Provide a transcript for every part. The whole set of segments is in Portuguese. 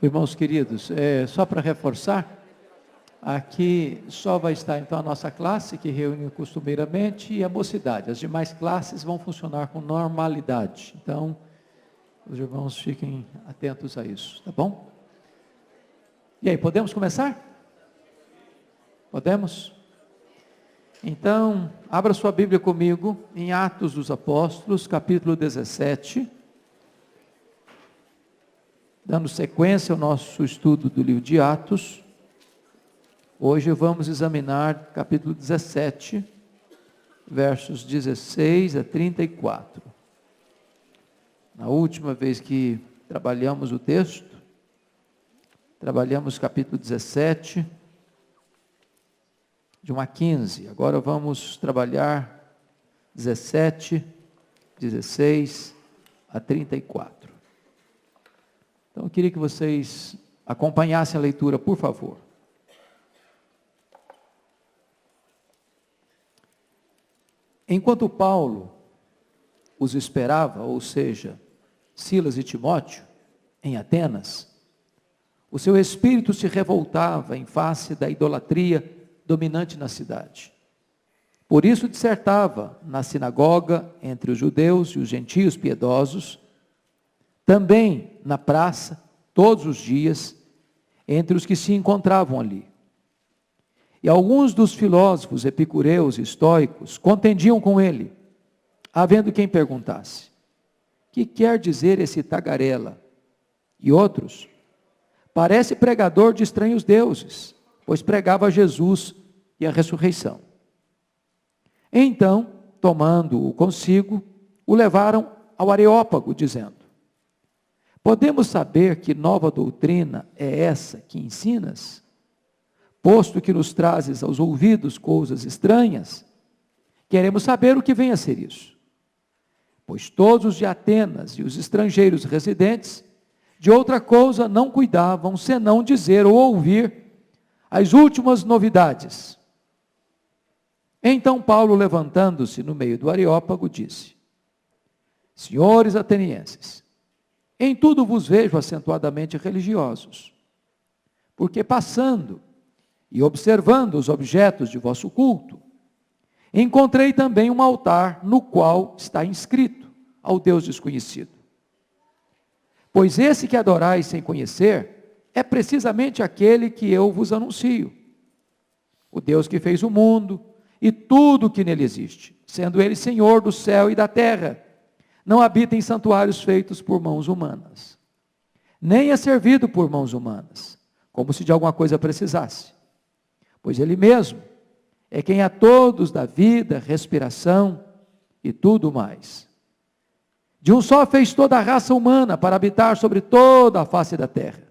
Irmãos queridos, só para reforçar, aqui só vai estar então a nossa classe, que reúne costumeiramente, e a mocidade. As demais classes vão funcionar com normalidade. Então, os irmãos fiquem atentos a isso, tá bom? E aí, podemos começar? Podemos? Então, abra sua Bíblia comigo em Atos dos Apóstolos, capítulo 17. Dando sequência ao nosso estudo do livro de Atos, hoje vamos examinar capítulo 17, versos 16 a 34. Na última vez que trabalhamos o texto, trabalhamos capítulo 17, de 1 a 15. Agora vamos trabalhar 17, 16 a 34. Então, eu queria que vocês acompanhassem a leitura, por favor. Enquanto Paulo os esperava, ou seja, Silas e Timóteo, em Atenas, o seu espírito se revoltava em face da idolatria dominante na cidade. Por isso dissertava na sinagoga entre os judeus e os gentios piedosos, também na praça, todos os dias, entre os que se encontravam ali. E alguns dos filósofos epicureus e estoicos contendiam com ele, havendo quem perguntasse: que quer dizer esse tagarela? E outros: parece pregador de estranhos deuses, pois pregava Jesus e a ressurreição. Então, tomando-o consigo, o levaram ao Areópago, dizendo: podemos saber que nova doutrina é essa que ensinas? Posto que nos trazes aos ouvidos coisas estranhas, queremos saber o que vem a ser isso. Pois todos os de Atenas e os estrangeiros residentes, de outra coisa não cuidavam, senão dizer ou ouvir as últimas novidades. Então Paulo, levantando-se no meio do Areópago, disse: senhores atenienses, em tudo vos vejo acentuadamente religiosos, porque passando e observando os objetos de vosso culto, encontrei também um altar no qual está inscrito ao Deus desconhecido. Pois esse que adorais sem conhecer, é precisamente aquele que eu vos anuncio, o Deus que fez o mundo e tudo o que nele existe, sendo ele Senhor do céu e da terra, não habita em santuários feitos por mãos humanas, nem é servido por mãos humanas, como se de alguma coisa precisasse, pois ele mesmo é quem a todos dá vida, respiração e tudo mais. De um só fez toda a raça humana para habitar sobre toda a face da terra,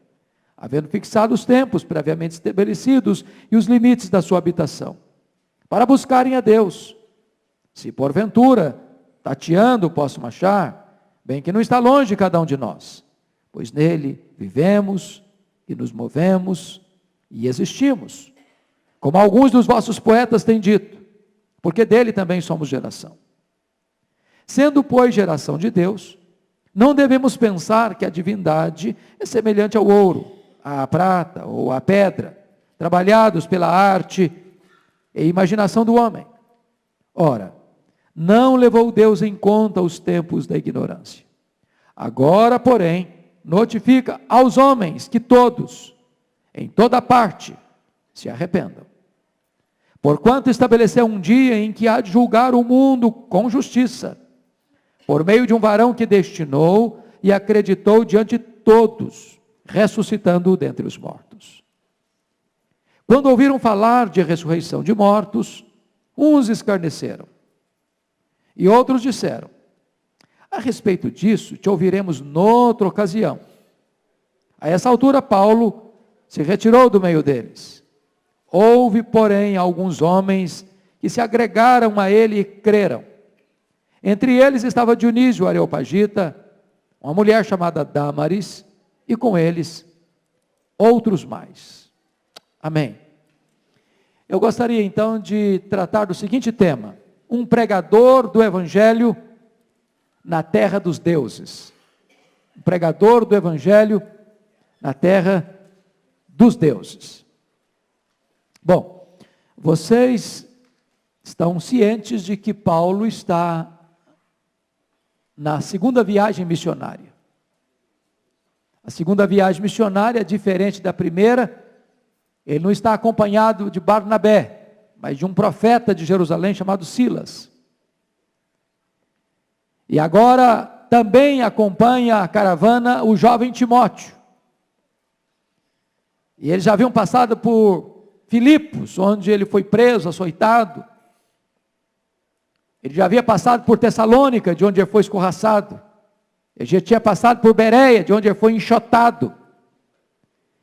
havendo fixado os tempos previamente estabelecidos e os limites da sua habitação, para buscarem a Deus. Se porventura tateando possam achar, bem que não está longe cada um de nós, pois nele vivemos e nos movemos e existimos, como alguns dos vossos poetas têm dito, porque dele também somos geração. Sendo, pois, geração de Deus, não devemos pensar que a divindade é semelhante ao ouro, à prata ou à pedra, trabalhados pela arte e imaginação do homem. Ora, não levou Deus em conta os tempos da ignorância. Agora, porém, notifica aos homens que todos, em toda parte, se arrependam. Porquanto estabeleceu um dia em que há de julgar o mundo com justiça, por meio de um varão que destinou e acreditou diante de todos, ressuscitando-o dentre os mortos. Quando ouviram falar de ressurreição de mortos, uns escarneceram, e outros disseram: a respeito disso, te ouviremos noutra ocasião. A essa altura, Paulo se retirou do meio deles. Houve, porém, alguns homens que se agregaram a ele e creram. Entre eles estava Dionísio, o Areopagita, uma mulher chamada Damaris, e com eles outros mais. Amém. Eu gostaria então de tratar do seguinte tema: um pregador do Evangelho na terra dos deuses. Um pregador do Evangelho na terra dos deuses. Bom, vocês estão cientes de que Paulo está na segunda viagem missionária. A segunda viagem missionária, diferente da primeira, ele não está acompanhado de Barnabé, mas de um profeta de Jerusalém chamado Silas. E agora também acompanha a caravana o jovem Timóteo. E eles já haviam passado por Filipos, onde ele foi preso, açoitado. Ele já havia passado por Tessalônica, de onde ele foi escorraçado. Ele já tinha passado por Bereia, de onde ele foi enxotado.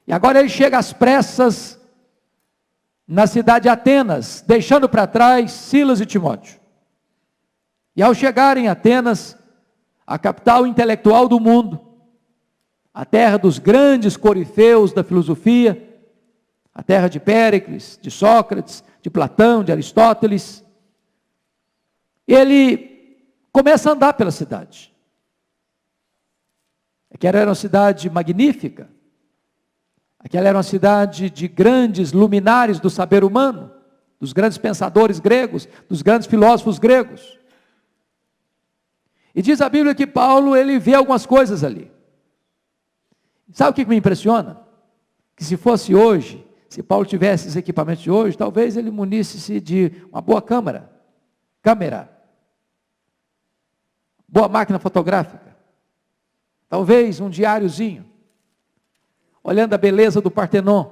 E agora ele chega às pressas na cidade de Atenas, deixando para trás Silas e Timóteo. E ao chegar em Atenas, a capital intelectual do mundo, a terra dos grandes corifeus da filosofia, a terra de Péricles, de Sócrates, de Platão, de Aristóteles, ele começa a andar pela cidade. Aquela era uma cidade magnífica, aquela era uma cidade de grandes luminares do saber humano, dos grandes pensadores gregos, dos grandes filósofos gregos. E diz a Bíblia que Paulo, ele vê algumas coisas ali. Sabe o que me impressiona? Que se fosse hoje, se Paulo tivesse esses equipamentos de hoje, talvez ele munisse-se de uma boa câmera, boa máquina fotográfica, talvez um diáriozinho, olhando a beleza do Partenon,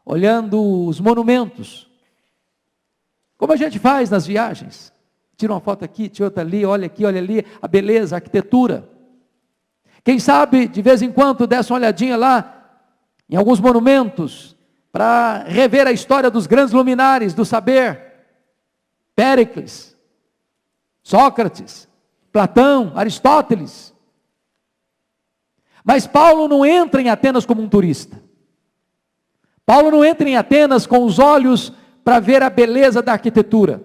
olhando os monumentos, como a gente faz nas viagens, tira uma foto aqui, tira outra ali, olha aqui, olha ali, a beleza, a arquitetura. Quem sabe, de vez em quando, desse uma olhadinha lá, em alguns monumentos, para rever a história dos grandes luminares do saber, Péricles, Sócrates, Platão, Aristóteles. Mas Paulo não entra em Atenas como um turista. Paulo não entra em Atenas com os olhos para ver a beleza da arquitetura,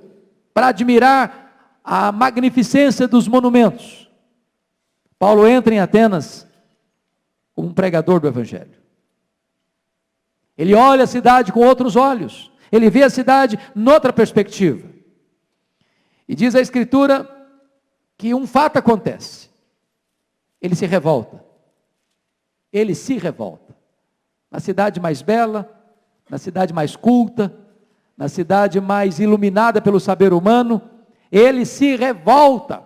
para admirar a magnificência dos monumentos. Paulo entra em Atenas como um pregador do Evangelho. Ele olha a cidade com outros olhos, ele vê a cidade noutra perspectiva. E diz a Escritura que um fato acontece, ele se revolta. Ele se revolta. Na cidade mais bela, na cidade mais culta, na cidade mais iluminada pelo saber humano, ele se revolta.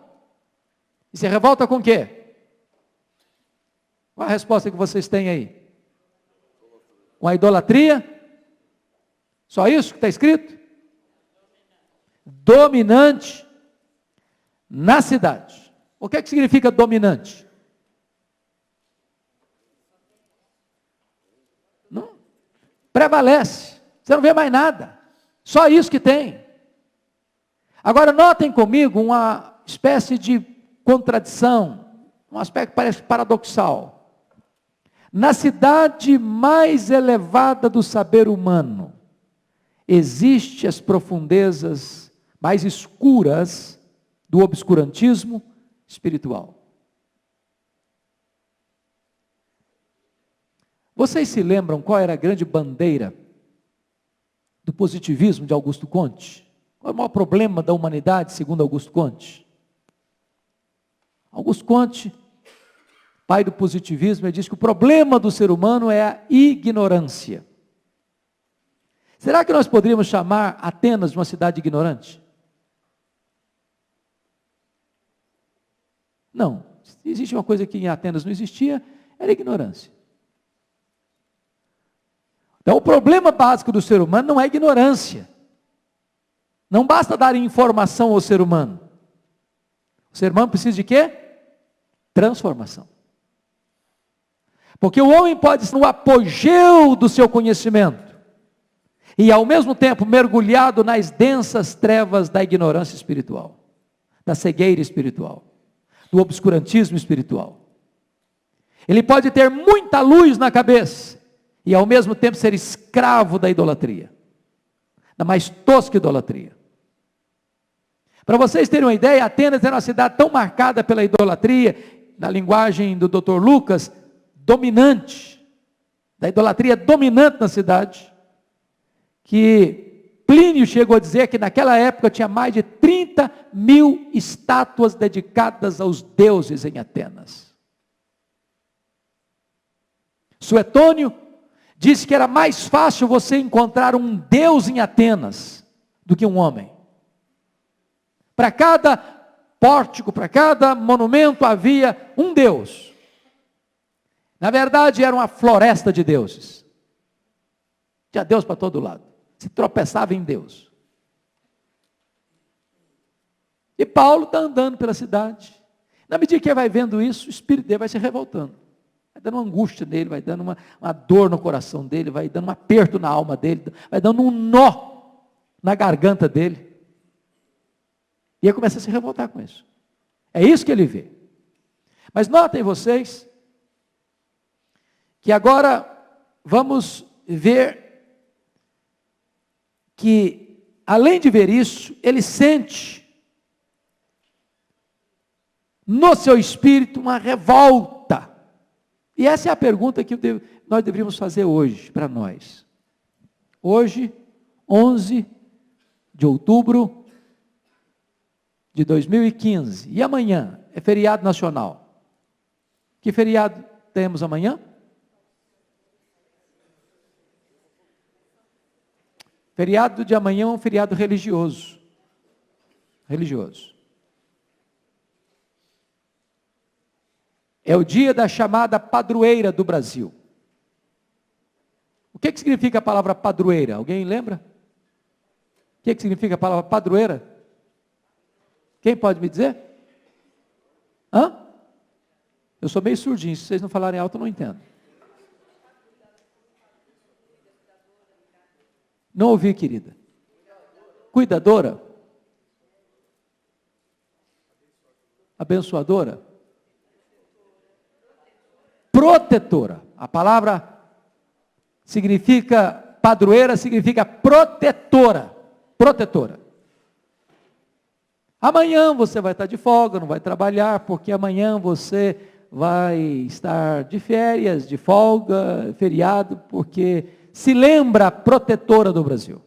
E se revolta com o quê? Qual a resposta que vocês têm aí? Com a idolatria? Só isso que está escrito? Dominante na cidade. O que é que significa dominante? Não prevalece. Você não vê mais nada. Só isso que tem. Agora notem comigo uma espécie de contradição, um aspecto que parece paradoxal. Na cidade mais elevada do saber humano, existem as profundezas mais escuras do obscurantismo espiritual. Vocês se lembram qual era a grande bandeira do positivismo de Augusto Comte? Qual é o maior problema da humanidade, segundo Augusto Comte? Augusto Comte, pai do positivismo, ele diz que o problema do ser humano é a ignorância. Será que nós poderíamos chamar Atenas de uma cidade ignorante? Não. Se existe uma coisa que em Atenas não existia, era ignorância. Então o problema básico do ser humano não é ignorância. Não basta dar informação ao ser humano. O ser humano precisa de quê? Transformação. Porque o homem pode estar no apogeu do seu conhecimento e ao mesmo tempo mergulhado nas densas trevas da ignorância espiritual, da cegueira espiritual, do obscurantismo espiritual. Ele pode ter muita luz na cabeça e ao mesmo tempo ser escravo da idolatria, da mais tosca idolatria. Para vocês terem uma ideia, Atenas era uma cidade tão marcada pela idolatria, na linguagem do Dr. Lucas, dominante, da idolatria dominante na cidade, que Plínio chegou a dizer que naquela época tinha mais de 30.000 estátuas dedicadas aos deuses em Atenas. Suetônio disse que era mais fácil você encontrar um deus em Atenas do que um homem. Para cada pórtico, para cada monumento havia um deus. Na verdade era uma floresta de deuses. Tinha Deus para todo lado. Se tropeçava em Deus. E Paulo está andando pela cidade. Na medida que ele vai vendo isso, o espírito dele vai se revoltando. Vai dando uma angústia nele, vai dando uma dor no coração dele, vai dando um aperto na alma dele, vai dando um nó na garganta dele. E ele começa a se revoltar com isso. É isso que ele vê. Mas notem vocês, que agora vamos ver que, além de ver isso, ele sente no seu espírito uma revolta. E essa é a pergunta que nós deveríamos fazer hoje, para nós. Hoje, 11 de outubro de 2015. E amanhã é feriado nacional. Que feriado temos amanhã? Feriado de amanhã é um feriado religioso. Religioso. É o dia da chamada padroeira do Brasil. O que significa a palavra padroeira? Alguém lembra? O que significa a palavra padroeira? Quem pode me dizer? Hã? Eu sou meio surdinho, se vocês não falarem alto eu não entendo. Não ouvi, querida. Cuidadora? Abençoadora? Protetora. A palavra significa, padroeira significa protetora. Protetora. Amanhã você vai estar de folga, não vai trabalhar, porque amanhã você vai estar de férias, de folga, feriado, porque se lembra a protetora do Brasil.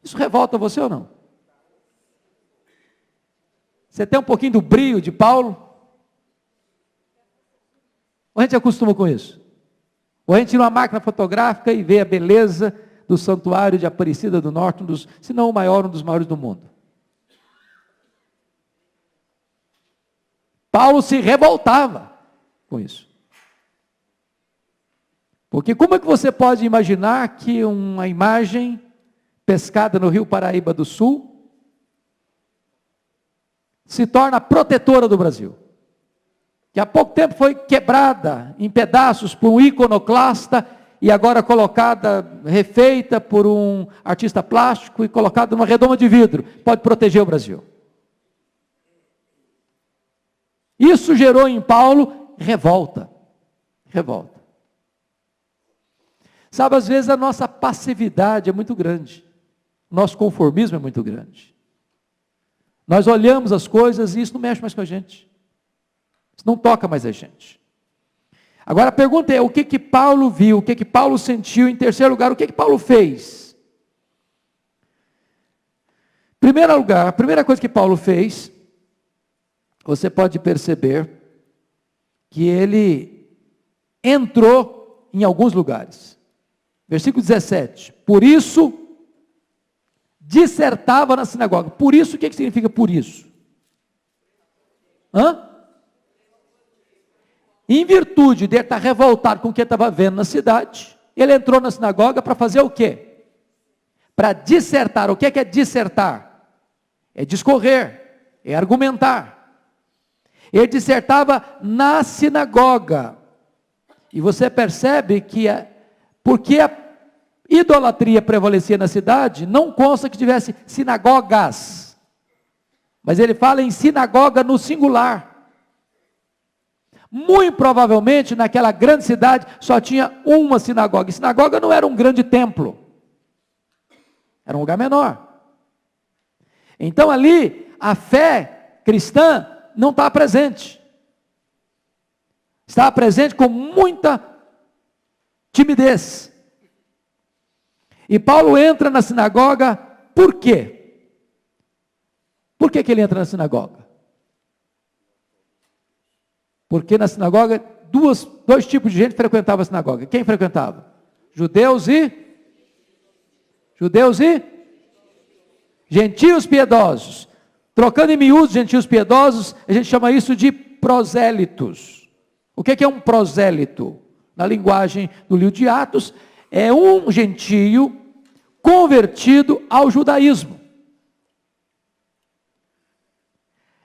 Isso revolta você ou não? Você tem um pouquinho do brio de Paulo? Ou a gente acostuma com isso? Ou a gente tira uma máquina fotográfica e vê a beleza do santuário de Aparecida do Norte, se não o maior, um dos maiores do mundo. Paulo se revoltava com isso. Porque como é que você pode imaginar que uma imagem pescada no Rio Paraíba do Sul se torna protetora do Brasil? Que há pouco tempo foi quebrada em pedaços por um iconoclasta e agora colocada, refeita por um artista plástico e colocada numa redoma de vidro. Pode proteger o Brasil. Isso gerou em Paulo revolta. Revolta. Sabe, às vezes a nossa passividade é muito grande. Nosso conformismo é muito grande. Nós olhamos as coisas e isso não mexe mais com a gente. Isso não toca mais a gente. Agora a pergunta é, o que Paulo viu, o que Paulo sentiu? Em terceiro lugar, o que Paulo fez? Em primeiro lugar, a primeira coisa que Paulo fez, você pode perceber que ele entrou em alguns lugares. Versículo 17. Por isso, dissertava na sinagoga. Por isso, o que significa por isso? Em virtude de ele estar revoltado com o que estava vendo na cidade, ele entrou na sinagoga para fazer o quê? Para dissertar. O que é dissertar? É discorrer, é argumentar. Ele dissertava na sinagoga. E você percebe que, porque a idolatria prevalecia na cidade, não consta que tivesse sinagogas. Mas ele fala em sinagoga no singular. Muito provavelmente, naquela grande cidade, só tinha uma sinagoga. E sinagoga não era um grande templo. Era um lugar menor. Então ali, a fé cristã não está presente. Estava presente com muita timidez. E Paulo entra na sinagoga, por quê? Por que ele entra na sinagoga? Porque na sinagoga, dois tipos de gente frequentavam a sinagoga. Quem frequentava? Judeus e gentios piedosos. Trocando em miúdos, gentios piedosos, a gente chama isso de prosélitos. O que é um prosélito? Na linguagem do livro de Atos, é um gentio convertido ao judaísmo.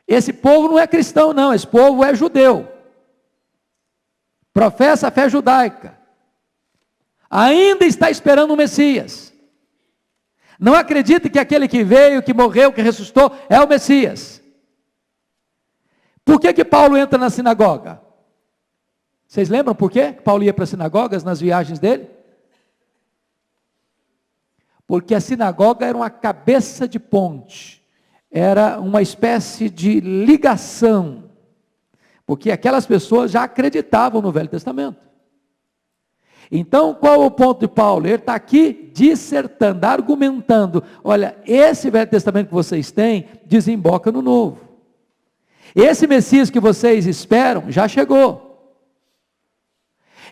Esse povo não é cristão, não, esse povo é judeu. Professa a fé judaica. Ainda está esperando o Messias. Não acredite que aquele que veio, que morreu, que ressuscitou, é o Messias. Por que Paulo entra na sinagoga? Vocês lembram por quê que Paulo ia para as sinagogas nas viagens dele? Porque a sinagoga era uma cabeça de ponte, era uma espécie de ligação, porque aquelas pessoas já acreditavam no Velho Testamento. Então, qual é o ponto de Paulo? Ele está aqui dissertando, argumentando, olha, esse Velho Testamento que vocês têm, desemboca no Novo. Esse Messias que vocês esperam, já chegou.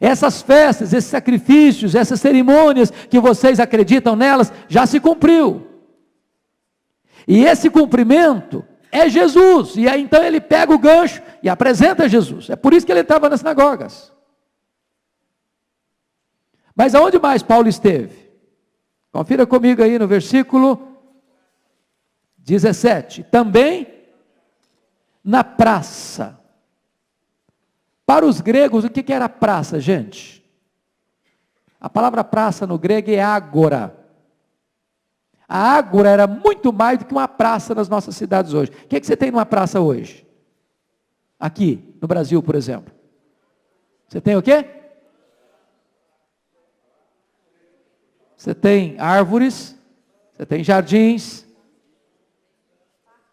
Essas festas, esses sacrifícios, essas cerimônias que vocês acreditam nelas, já se cumpriu. E esse cumprimento é Jesus. E aí então ele pega o gancho e apresenta Jesus. É por isso que ele estava nas sinagogas. Mas aonde mais Paulo esteve? Confira comigo aí no versículo 17. Também na praça. Para os gregos, o que era praça, gente? A palavra praça no grego é ágora. A ágora era muito mais do que uma praça nas nossas cidades hoje. O que você tem numa praça hoje? Aqui, no Brasil, por exemplo. Você tem o quê? Você tem árvores, você tem jardins,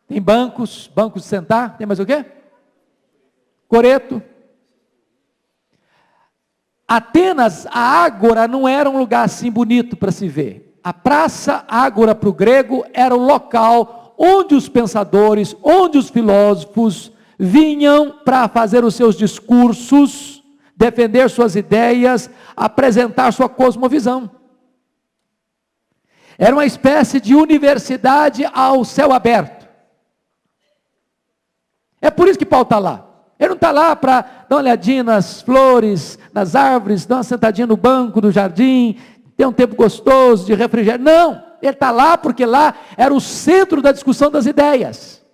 tem bancos de sentar, tem mais o quê? Coreto. Atenas, a ágora não era um lugar assim bonito para se ver. A praça ágora para o grego era o local onde os pensadores, onde os filósofos vinham para fazer os seus discursos, defender suas ideias, apresentar sua cosmovisão. Era uma espécie de universidade ao céu aberto. É por isso que Paulo está lá. Ele não está lá para dar uma olhadinha nas flores, nas árvores, dar uma sentadinha no banco do jardim, ter um tempo gostoso de refrigério. Não, ele está lá porque lá era o centro da discussão das ideias.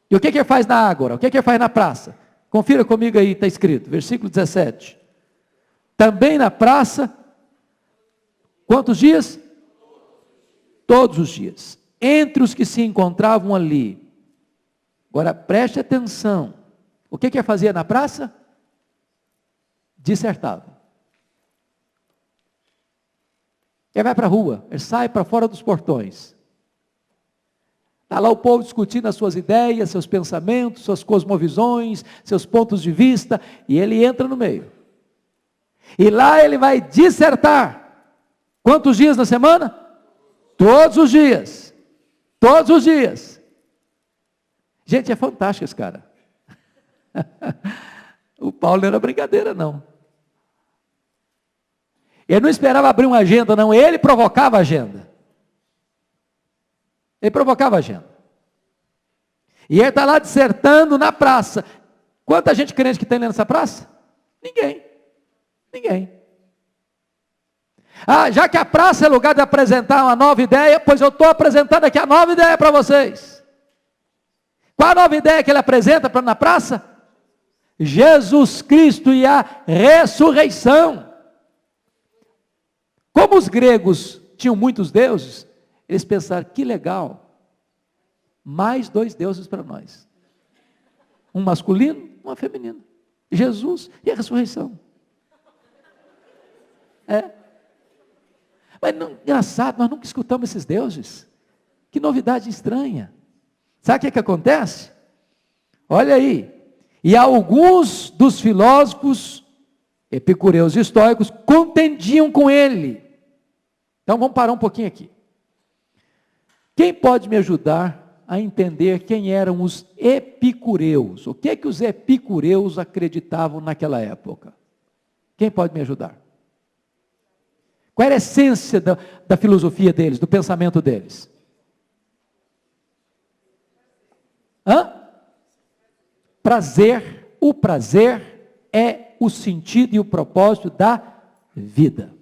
E o que ele faz na ágora? O que ele faz na praça? Confira comigo aí, está escrito, versículo 17. Também na praça, quantos dias? Todos os dias. Entre os que se encontravam ali. Agora, preste atenção. O que ele fazia na praça? Dissertava. Ele vai para a rua, ele sai para fora dos portões. Está lá o povo discutindo as suas ideias, seus pensamentos, suas cosmovisões, seus pontos de vista, e ele entra no meio. E lá ele vai dissertar. Quantos dias na semana? Todos os dias. Todos os dias. Gente, é fantástico esse cara. O Paulo não era brincadeira, não. Ele não esperava abrir uma agenda, não. Ele provocava a agenda. Ele provocava a agenda. E ele está lá dissertando na praça. Quanta gente crente que tem nessa praça? Ninguém. Ninguém. Ah, já que a praça é lugar de apresentar uma nova ideia, pois eu estou apresentando aqui a nova ideia para vocês. Qual a nova ideia que ele apresenta na praça? Jesus Cristo e a ressurreição. Como os gregos tinham muitos deuses, eles pensaram, que legal, mais 2 deuses para nós. Um masculino, uma feminina. Jesus e a ressurreição. Mas não, engraçado, nós nunca escutamos esses deuses. Que novidade estranha. Sabe o que acontece? Olha aí. E alguns dos filósofos epicureus e estoicos contendiam com ele. Então vamos parar um pouquinho aqui. Quem pode me ajudar a entender quem eram os epicureus? O que é que os epicureus acreditavam naquela época? Quem pode me ajudar? Qual era a essência da filosofia deles, do pensamento deles? Prazer. O prazer é o sentido e o propósito da vida.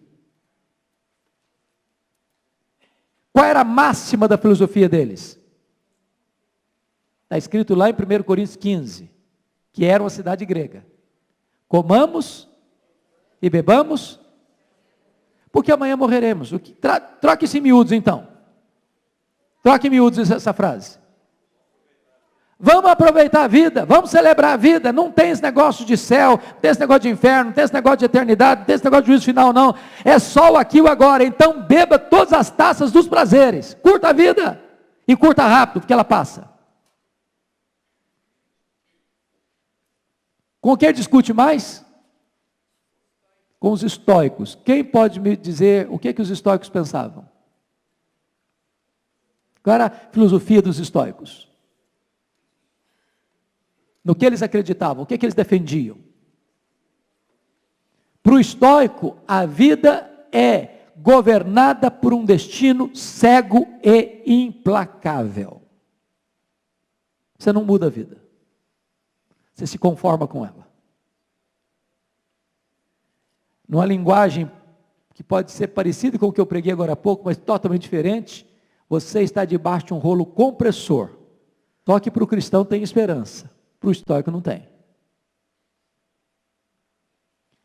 Qual era a máxima da filosofia deles? Está escrito lá em 1 Coríntios 15, que era uma cidade grega. Comamos e bebamos, porque amanhã morreremos. Troque isso em miúdos então. Troque em miúdos essa frase. Vamos aproveitar a vida, vamos celebrar a vida. Não tem esse negócio de céu, não tem esse negócio de inferno, não tem esse negócio de eternidade, não tem esse negócio de juízo final, não. É só o aqui e o agora. Então beba todas as taças dos prazeres. Curta a vida e curta rápido, porque ela passa. Com quem discute mais? Com os estoicos. Quem pode me dizer o que os estoicos pensavam? Qual era a filosofia dos estoicos? No que eles acreditavam, o que eles defendiam? Para o estoico, a vida é governada por um destino cego e implacável. Você não muda a vida. Você se conforma com ela. Numa linguagem que pode ser parecida com o que eu preguei agora há pouco, mas totalmente diferente, você está debaixo de um rolo compressor. Só que para o cristão tem esperança. Para o estoico não tem.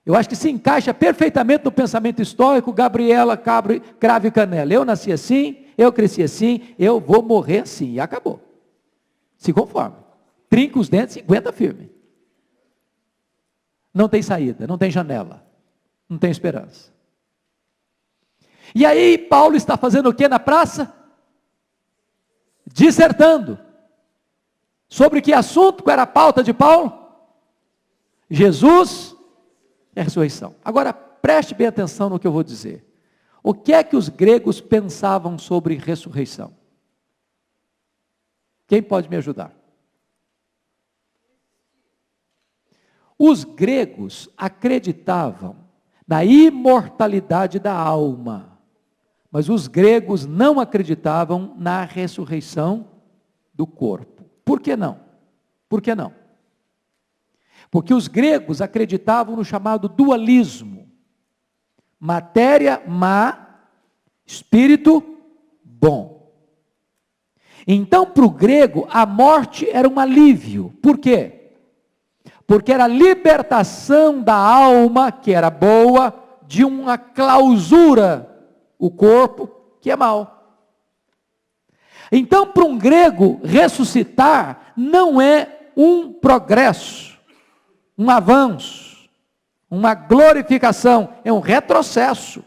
Eu acho que se encaixa perfeitamente no pensamento estoico, Gabriela, cravo e canela. Eu nasci assim, eu cresci assim, eu vou morrer assim. E acabou. Se conforme. Trinca os dentes e aguenta firme. Não tem saída, não tem janela. Não tem esperança. E aí Paulo está fazendo o que na praça? Dissertando. Sobre que assunto? Qual era a pauta de Paulo? Jesus e a ressurreição. Agora, preste bem atenção no que eu vou dizer. O que é que os gregos pensavam sobre ressurreição? Quem pode me ajudar? Os gregos acreditavam na imortalidade da alma, mas os gregos não acreditavam na ressurreição do corpo. Por que não? Por que não? Porque os gregos acreditavam no chamado dualismo. Matéria má, espírito bom. Então, para o grego, a morte era um alívio. Por quê? Porque era a libertação da alma, que era boa, de uma clausura, o corpo, que é mau. Então, para um grego, ressuscitar não é um progresso, um avanço, uma glorificação, é um retrocesso.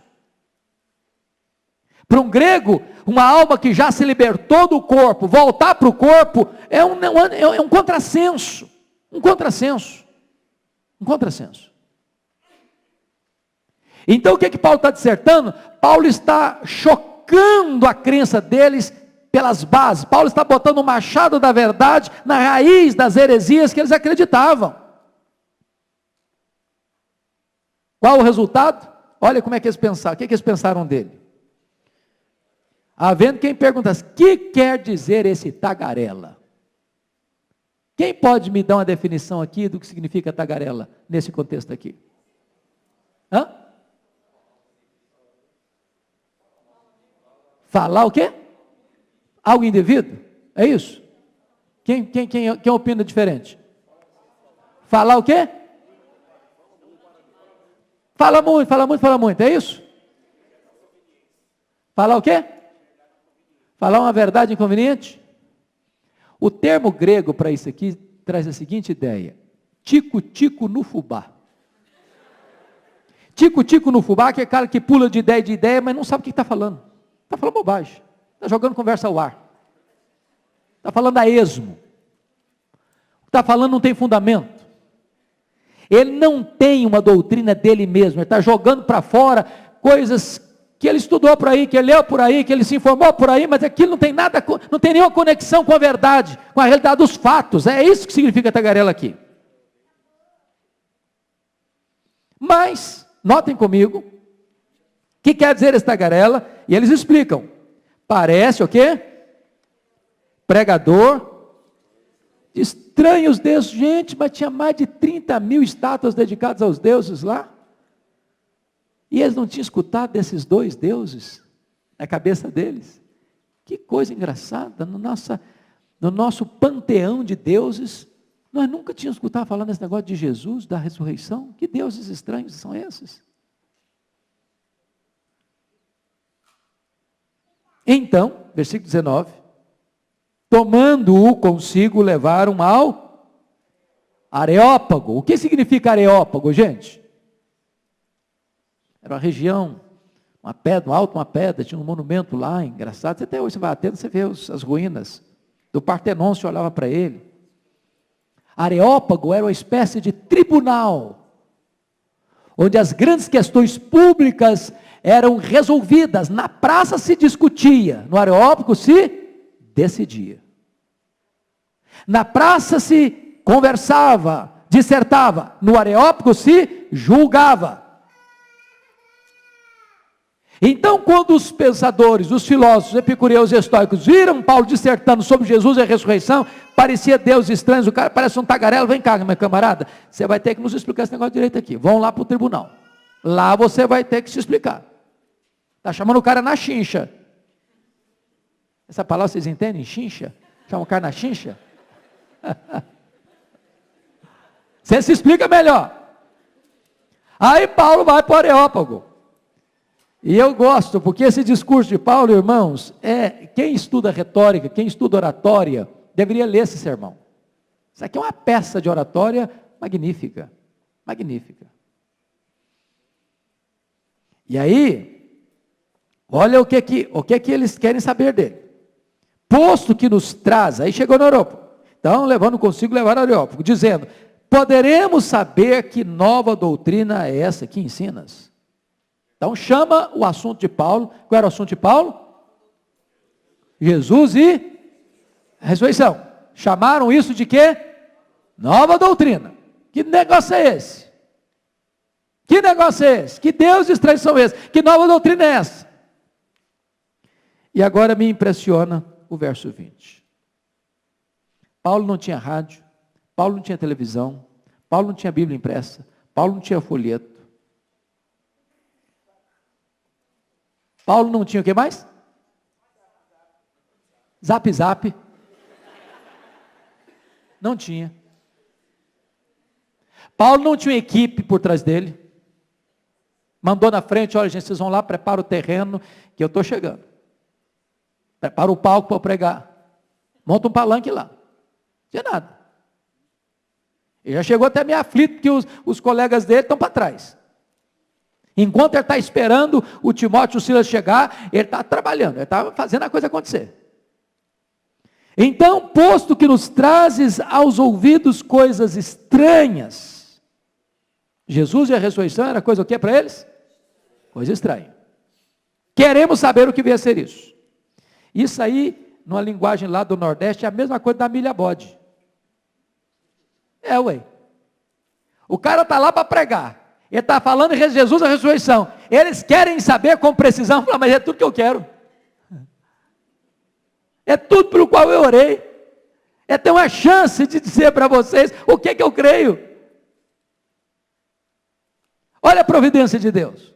Para um grego, uma alma que já se libertou do corpo, voltar para o corpo, é um contrassenso, um contrassenso, um contrassenso. Então, o que Paulo está dissertando? Paulo está chocando a crença deles pelas bases. Paulo está botando o machado da verdade na raiz das heresias que eles acreditavam. Qual o resultado? Olha como é que eles pensaram. O que eles pensaram dele? Havendo quem perguntasse, o que quer dizer esse tagarela? Quem pode me dar uma definição aqui do que significa tagarela, nesse contexto aqui? Falar o quê? Algo indevido? É isso? Quem opina diferente? Falar o quê? Fala muito, é isso? Falar o quê? Falar uma verdade inconveniente? O termo grego para isso aqui traz a seguinte ideia: tico-tico no fubá. Tico-tico no fubá, que é cara que pula de ideia, mas não sabe o que está falando. Está falando bobagem. Está jogando conversa ao ar. Está falando a esmo. O que está falando não tem fundamento. Ele não tem uma doutrina dele mesmo, ele está jogando para fora coisas que ele estudou por aí, que ele leu por aí, que ele se informou por aí, mas aquilo não tem nada, não tem nenhuma conexão com a verdade, com a realidade dos fatos. É isso que significa tagarela aqui. Mas, notem comigo, o que quer dizer esse tagarela? E eles explicam. Parece o quê? Pregador de estranhos deuses. Gente, mas tinha mais de 30 mil estátuas dedicadas aos deuses lá. E eles não tinham escutado desses dois deuses na cabeça deles. Que coisa engraçada. No nosso panteão de deuses, nós nunca tínhamos escutado falar nesse negócio de Jesus, da ressurreição. Que deuses estranhos são esses? Então, versículo 19, tomando-o consigo, levaram ao Areópago. O que significa Areópago, gente? Era uma região, uma pedra, uma alta, uma pedra, tinha um monumento lá, engraçado. Até hoje você vai a Atenas, você vê as ruínas do Partenon, você olhava para ele. Areópago era uma espécie de tribunal, onde as grandes questões públicas eram resolvidas. Na praça se discutia, no Areópago se decidia. Na praça se conversava, dissertava, no Areópago se julgava. Então, quando os pensadores, os filósofos, epicureus e estoicos viram Paulo dissertando sobre Jesus e a ressurreição, parecia Deus estranho, o cara parece um tagarelo. Vem cá, meu camarada, você vai ter que nos explicar esse negócio direito aqui. Vão lá para o tribunal. Lá você vai ter que se explicar. Está chamando o cara na chincha. Essa palavra vocês entendem? Chincha? Chama o cara na chincha? Você se explica melhor. Aí Paulo vai para o Areópago. E eu gosto, porque esse discurso de Paulo, irmãos, quem estuda retórica, quem estuda oratória, deveria ler esse sermão. Isso aqui é uma peça de oratória magnífica, magnífica. E aí, olha o que eles querem saber dele. Posto que nos traz, aí chegou no Areópago, então levando consigo, levar ao Areópago, dizendo, poderemos saber que nova doutrina é essa que ensinas? Então chama o assunto de Paulo. Qual era o assunto de Paulo? Jesus e a ressurreição. Chamaram isso de quê? Nova doutrina. Que negócio é esse? Que negócio é esse? Que Deus estranhos são esses? Que nova doutrina é essa? E agora me impressiona o verso 20. Paulo não tinha rádio, Paulo não tinha televisão, Paulo não tinha Bíblia impressa, Paulo não tinha folheto. Paulo não tinha o que mais? Zap Zap. Não tinha. Paulo não tinha uma equipe por trás dele. Mandou na frente, olha gente, vocês vão lá, prepara o terreno, que eu estou chegando. Prepara o palco para eu pregar. Monta um palanque lá. Não tinha nada. Ele já chegou até meio aflito, porque os colegas dele estão para trás. Enquanto ele está esperando o Timóteo e o Silas chegar, ele está trabalhando, ele está fazendo a coisa acontecer. Então, posto que nos trazes aos ouvidos coisas estranhas, Jesus e a ressurreição era coisa o que para eles? Coisa estranha. Queremos saber o que veio a ser isso. Isso aí, numa linguagem lá do Nordeste, é a mesma coisa da milha bode. Ué. O cara está lá para pregar. Ele está falando em Jesus a ressurreição. Eles querem saber com precisão. Mas é tudo que eu quero. É tudo pelo qual eu orei. É ter uma chance de dizer para vocês o que eu creio. Olha a providência de Deus.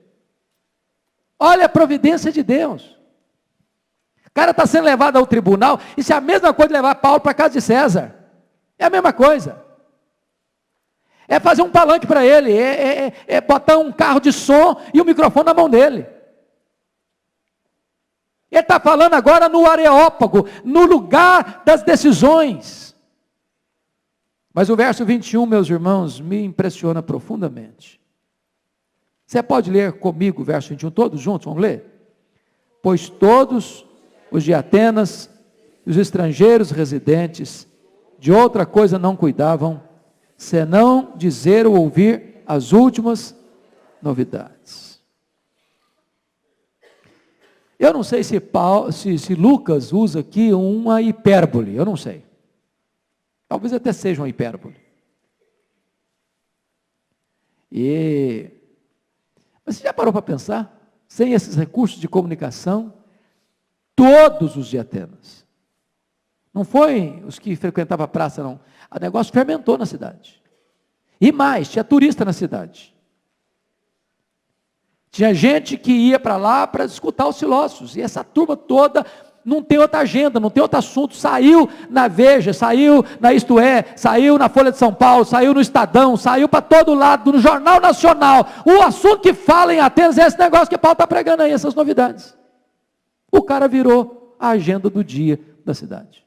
Olha a providência de Deus. O cara está sendo levado ao tribunal. Isso é a mesma coisa de levar Paulo para a casa de César. É a mesma coisa. É fazer um palanque para ele, é botar um carro de som e o microfone na mão dele. Ele está falando agora no Areópago, no lugar das decisões. Mas o verso 21, meus irmãos, me impressiona profundamente. Você pode ler comigo o verso 21, todos juntos, vamos ler? Pois todos os de Atenas, os estrangeiros residentes, de outra coisa não cuidavam, senão dizer ou ouvir as últimas novidades. Eu não sei se Lucas usa aqui uma hipérbole, eu não sei. Talvez até seja uma hipérbole. Mas você já parou para pensar? Sem esses recursos de comunicação, todos os de Atenas, não foi os que frequentavam a praça, não. O negócio fermentou na cidade. E mais, tinha turista na cidade. Tinha gente que ia para lá para escutar os filósofos. E essa turma toda não tem outra agenda, não tem outro assunto. Saiu na Veja, saiu na Isto É, saiu na Folha de São Paulo, saiu no Estadão, saiu para todo lado, no Jornal Nacional. O assunto que fala em Atenas é esse negócio que Paulo está pregando aí, essas novidades. O cara virou a agenda do dia da cidade.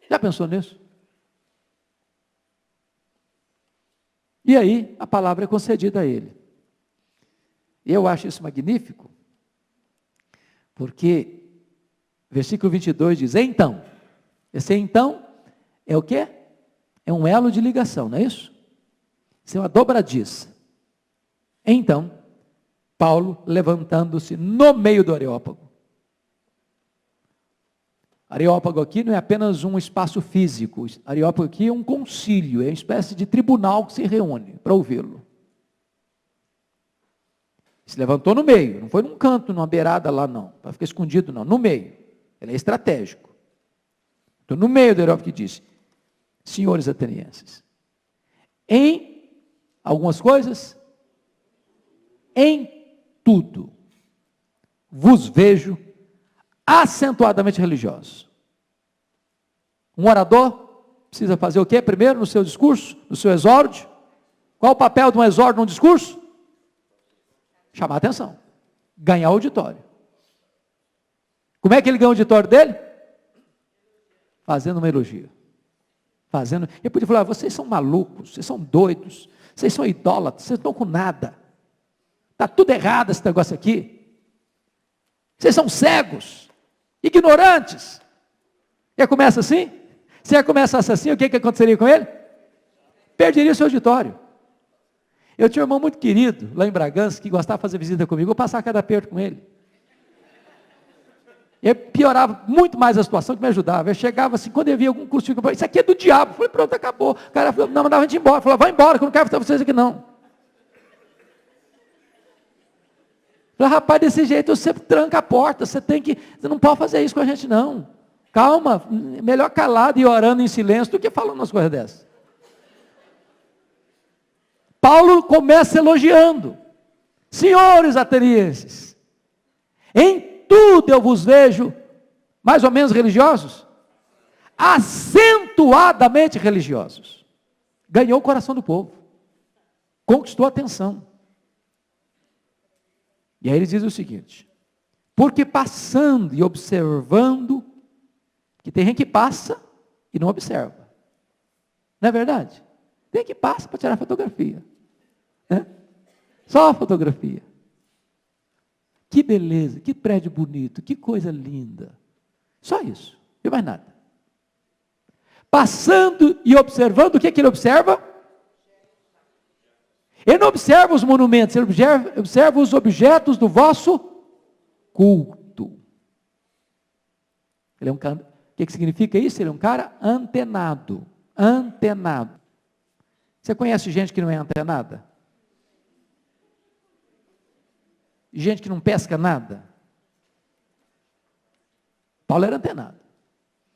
Já pensou nisso? E aí, a palavra é concedida a ele. Eu acho isso magnífico, porque versículo 22 diz, então, esse então é o quê? É um elo de ligação, não é isso? Isso é uma dobradiça. Então, Paulo levantando-se no meio do Areópago. Areópago aqui não é apenas um espaço físico, Areópago aqui é um concílio, é uma espécie de tribunal que se reúne para ouvi-lo. Se levantou no meio, não foi num canto, numa beirada lá não, para ficar escondido não, no meio. Ele é estratégico. Então no meio do Areópago que disse, senhores atenienses, em algumas coisas, em tudo, vos vejo acentuadamente religiosos. Um orador precisa fazer o quê primeiro no seu discurso, no seu exórdio? Qual o papel de um exórdio num discurso? Chamar a atenção, ganhar auditório. Como é que ele ganha o auditório dele? Fazendo uma elogio. Ele podia falar, vocês são malucos, vocês são doidos, vocês são idólatras, vocês não estão com nada. Está tudo errado esse negócio aqui. Vocês são cegos, ignorantes. E começa assim? Se ele começasse assim, o que aconteceria com ele? Perderia o seu auditório. Eu tinha um irmão muito querido, lá em Bragança, que gostava de fazer visita comigo, eu passava cada perto com ele. Ele piorava muito mais a situação que me ajudava. Eu chegava assim, quando eu via algum curso, isso aqui é do diabo. Eu falei, pronto, acabou. O cara falou, não, mandava a gente embora. Eu falei, vai embora, que eu não quero vocês aqui não. Eu falei, rapaz, desse jeito você tranca a porta, você não pode fazer isso com a gente não. Calma, melhor calado e orando em silêncio do que falando umas coisas dessas. Paulo começa elogiando, senhores atenienses, em tudo eu vos vejo, mais ou menos religiosos, acentuadamente religiosos. Ganhou o coração do povo, conquistou a atenção. E aí ele diz o seguinte, porque passando e observando, que tem gente que passa e não observa, não é verdade? Tem gente que passa para tirar fotografia. Só a fotografia. Que beleza, que prédio bonito, que coisa linda. Só isso, não mais nada. Passando e observando, o que ele observa? Ele não observa os monumentos, ele observa os objetos do vosso culto. Ele é um cara, o que significa isso? Ele é um cara antenado. Antenado. Você conhece gente que não é antenada? Gente que não pesca nada? Paulo era antenado.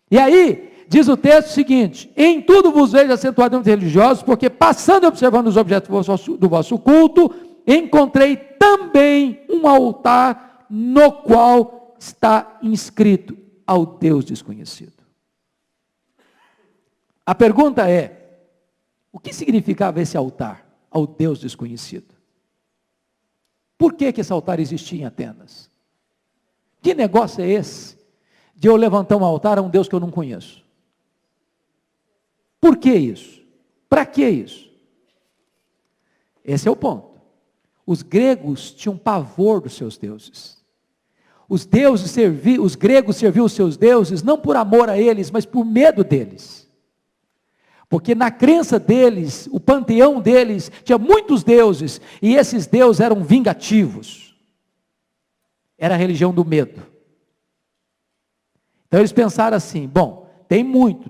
E aí, diz o texto seguinte, em tudo vos vejo acentuadamente religiosos, porque passando e observando os objetos do vosso culto, encontrei também um altar no qual está inscrito ao Deus desconhecido. A pergunta é, o que significava esse altar ao Deus desconhecido? Por que esse altar existia em Atenas? Que negócio é esse de eu levantar um altar a um Deus que eu não conheço? Por que isso? Para que isso? Esse é o ponto. Os gregos tinham pavor dos seus deuses. Os gregos serviam os seus deuses não por amor a eles, mas por medo deles. Porque na crença deles, o panteão deles, tinha muitos deuses, e esses deuses eram vingativos. Era a religião do medo. Então eles pensaram assim, bom, tem muito,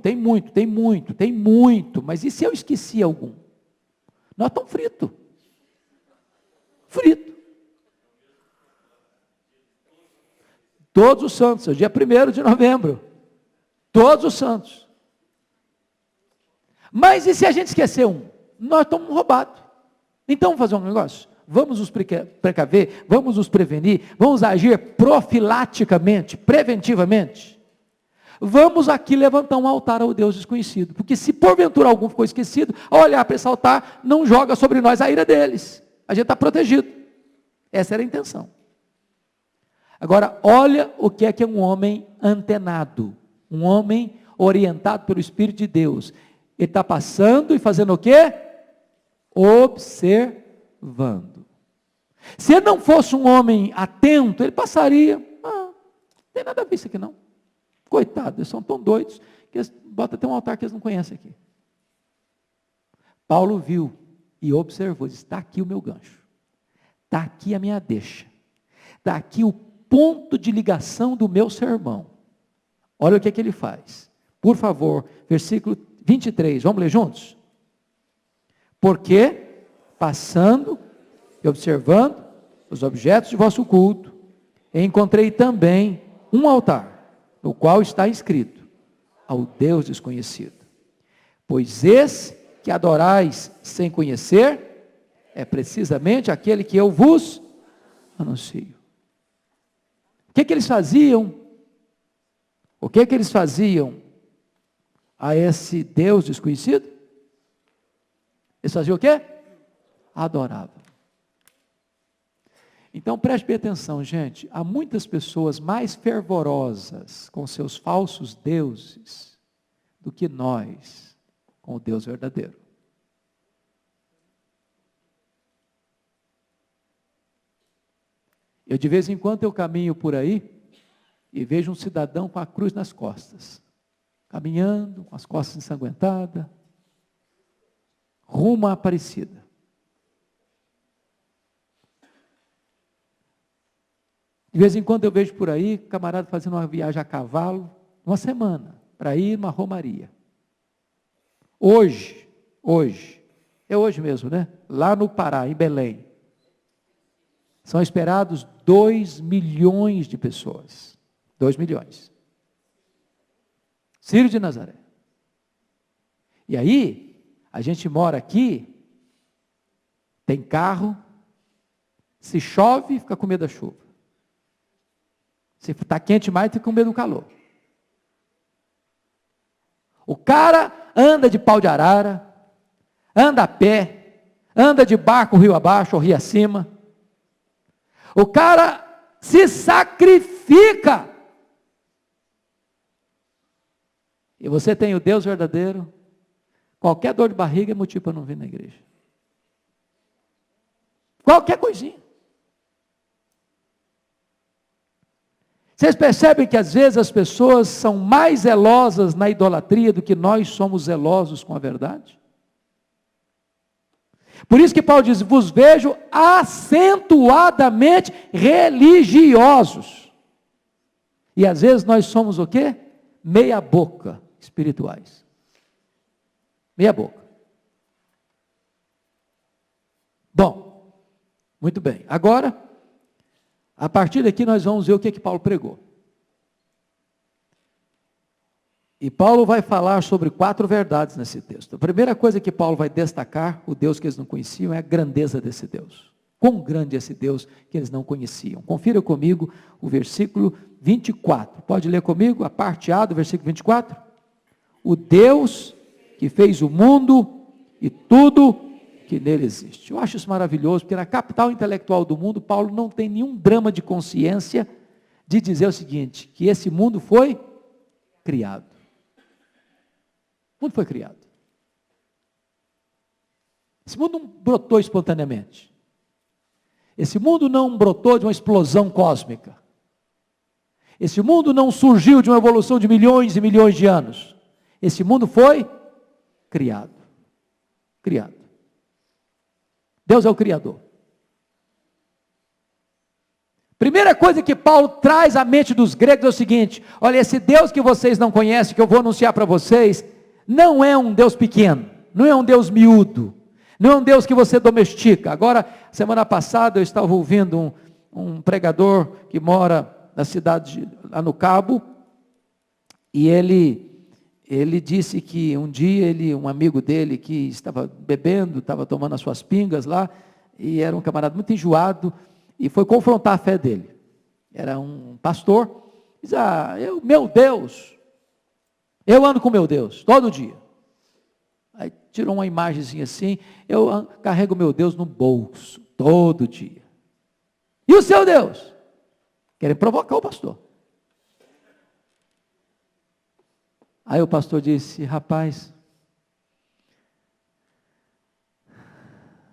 mas e se eu esqueci algum? Nós estamos fritos. Todos os santos, é o dia 1º de novembro. Todos os santos. Mas e se a gente esquecer um? Nós estamos roubados. Então vamos fazer um negócio? Vamos nos precaver, vamos nos prevenir, vamos agir profilaticamente, preventivamente. Vamos aqui levantar um altar ao Deus desconhecido. Porque se porventura algum ficou esquecido, ao olhar para esse altar, não joga sobre nós a ira deles. A gente está protegido. Essa era a intenção. Agora, olha o que é um homem antenado. Um homem orientado pelo Espírito de Deus. Ele está passando e fazendo o quê? Observando. Se ele não fosse um homem atento, ele passaria. Não tem nada a ver isso aqui não. Coitado, eles são tão doidos que eles botam até um altar que eles não conhecem aqui. Paulo viu e observou, disse, está aqui o meu gancho. Está aqui a minha deixa. Está aqui o ponto de ligação do meu sermão. Olha o que ele faz. Por favor, versículo 23, vamos ler juntos? Porque, passando e observando os objetos de vosso culto, encontrei também um altar, no qual está escrito, ao Deus desconhecido. Pois esse que adorais sem conhecer, é precisamente aquele que eu vos anuncio. O que eles faziam? O que eles faziam a esse Deus desconhecido? Eles faziam o quê? Adoravam. Então preste bem atenção, gente. Há muitas pessoas mais fervorosas com seus falsos deuses do que nós com o Deus verdadeiro. Eu de vez em quando eu caminho por aí e vejo um cidadão com a cruz nas costas, caminhando com as costas ensanguentadas, rumo à Aparecida. De vez em quando eu vejo por aí, camarada fazendo uma viagem a cavalo, uma semana, para ir numa romaria. Hoje, é hoje mesmo, né? Lá no Pará, em Belém, são esperados 2 milhões de pessoas. 2 milhões. Círio de Nazaré. E aí, a gente mora aqui, tem carro, se chove, fica com medo da chuva. Se está quente mais, fica com medo do calor. O cara anda de pau de arara, anda a pé, anda de barco rio abaixo ou rio acima. O cara se sacrifica. E você tem o Deus verdadeiro, qualquer dor de barriga é motivo para não vir na igreja. Qualquer coisinha. Vocês percebem que às vezes as pessoas são mais zelosas na idolatria do que nós somos zelosos com a verdade? Por isso que Paulo diz, vos vejo acentuadamente religiosos. E às vezes nós somos o quê? Meia boca espirituais. Meia boca. Bom, muito bem. Agora, a partir daqui nós vamos ver o que Paulo pregou. E Paulo vai falar sobre 4 verdades nesse texto. A primeira coisa que Paulo vai destacar, o Deus que eles não conheciam, é a grandeza desse Deus. Quão grande é esse Deus que eles não conheciam. Confira comigo o versículo 24. Pode ler comigo a parte A do versículo 24? O Deus que fez o mundo e tudo que nele existe. Eu acho isso maravilhoso, porque na capital intelectual do mundo, Paulo não tem nenhum drama de consciência de dizer o seguinte, que esse mundo foi criado. O mundo foi criado. Esse mundo não brotou espontaneamente. Esse mundo não brotou de uma explosão cósmica. Esse mundo não surgiu de uma evolução de milhões e milhões de anos. Esse mundo foi criado. Criado. Deus é o Criador. Primeira coisa que Paulo traz à mente dos gregos é o seguinte: olha, esse Deus que vocês não conhecem, que eu vou anunciar para vocês, não é um Deus pequeno, não é um Deus miúdo, não é um Deus que você domestica. Agora, semana passada eu estava ouvindo um pregador que mora na cidade, lá no Cabo, e ele disse que um dia um amigo dele que estava bebendo, estava tomando as suas pingas lá, e era um camarada muito enjoado, e foi confrontar a fé dele. Era um pastor, diz: meu Deus, eu ando com meu Deus, todo dia. Aí tirou uma imagenzinha assim: eu carrego meu Deus no bolso, todo dia. E o seu Deus? Querem provocar o pastor. Aí o pastor disse: rapaz,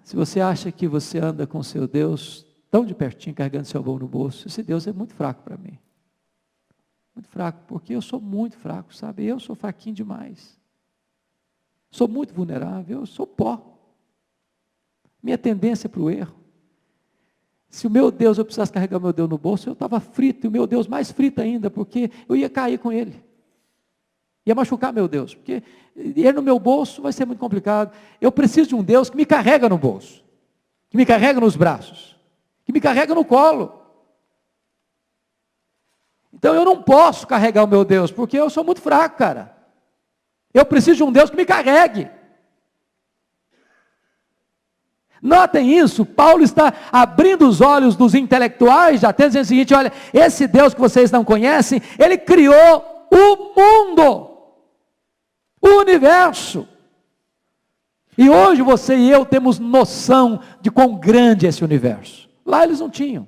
se você acha que você anda com seu Deus tão de pertinho, carregando seu avô no bolso, esse Deus é muito fraco para mim. Muito fraco, porque eu sou muito fraco, sabe? Eu sou fraquinho demais. Sou muito vulnerável, eu sou pó. Minha tendência é para o erro. Se o meu Deus, eu precisasse carregar o meu Deus no bolso, eu estava frito, e o meu Deus mais frito ainda, porque eu ia cair com ele. Ia machucar meu Deus, porque ele no meu bolso vai ser muito complicado. Eu preciso de um Deus que me carrega no bolso, que me carrega nos braços, que me carrega no colo. Então eu não posso carregar o meu Deus, porque eu sou muito fraco, cara. Eu preciso de um Deus que me carregue. Notem isso, Paulo está abrindo os olhos dos intelectuais de Atenas, dizendo o seguinte: olha, esse Deus que vocês não conhecem, ele criou o mundo, o universo. E hoje você e eu temos noção de quão grande é esse universo. Lá eles não tinham.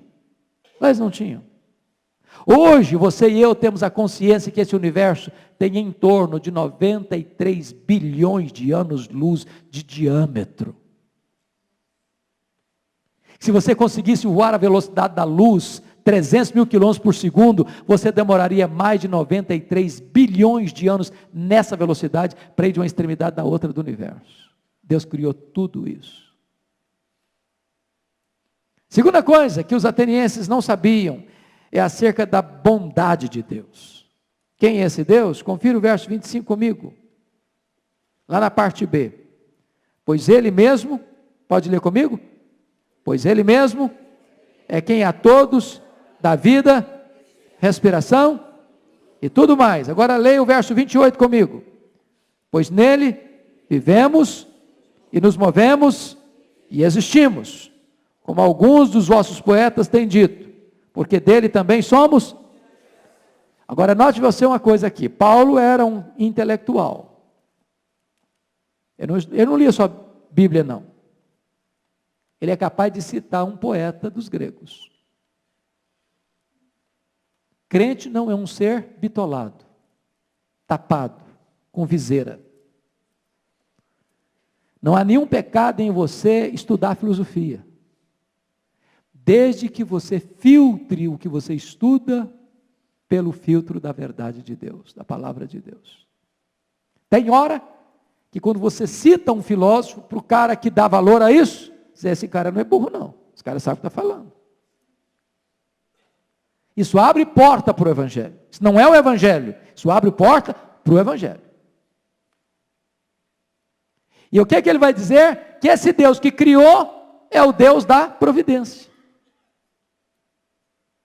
Hoje você e eu temos a consciência que esse universo tem em torno de 93 bilhões de anos-luz de diâmetro. Se você conseguisse voar a velocidade da luz, 300 mil quilômetros por segundo, você demoraria mais de 93 bilhões de anos nessa velocidade para ir de uma extremidade da outra do universo. Deus criou tudo isso. Segunda coisa que os atenienses não sabiam é acerca da bondade de Deus. Quem é esse Deus? Confira o verso 25 comigo. Lá na parte B. Pois ele mesmo, pode ler comigo? Pois ele mesmo é quem a todos dá vida, respiração e tudo mais. Agora leia o verso 28 comigo. Pois nele vivemos e nos movemos e existimos, como alguns dos vossos poetas têm dito, porque dele também somos. Agora note você uma coisa aqui: Paulo era um intelectual. Eu não lia só Bíblia não. Ele é capaz de citar um poeta dos gregos. Crente não é um ser bitolado, tapado, com viseira. Não há nenhum pecado em você estudar filosofia, desde que você filtre o que você estuda pelo filtro da verdade de Deus, da palavra de Deus. Tem hora que quando você cita um filósofo, para o cara que dá valor a isso, esse cara não é burro não, esse cara sabe o que está falando. Isso abre porta para o Evangelho. Isso não é o Evangelho, isso abre porta para o Evangelho. E o que é que ele vai dizer? Que esse Deus que criou é o Deus da providência.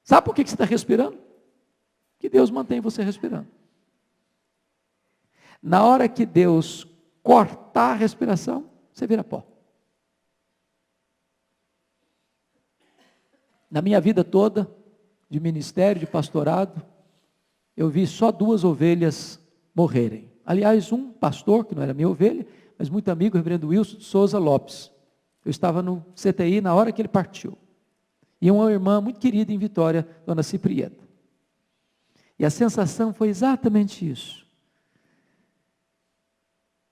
Sabe por que você está respirando? Que Deus mantém você respirando. Na hora que Deus cortar a respiração, você vira pó. Na minha vida toda, de ministério, de pastorado, eu vi só 2 ovelhas morrerem. Aliás, um pastor, que não era minha ovelha, mas muito amigo, o reverendo Wilson de Souza Lopes. Eu estava no CTI na hora que ele partiu. E uma irmã muito querida em Vitória, dona Ciprieta. E a sensação foi exatamente isso.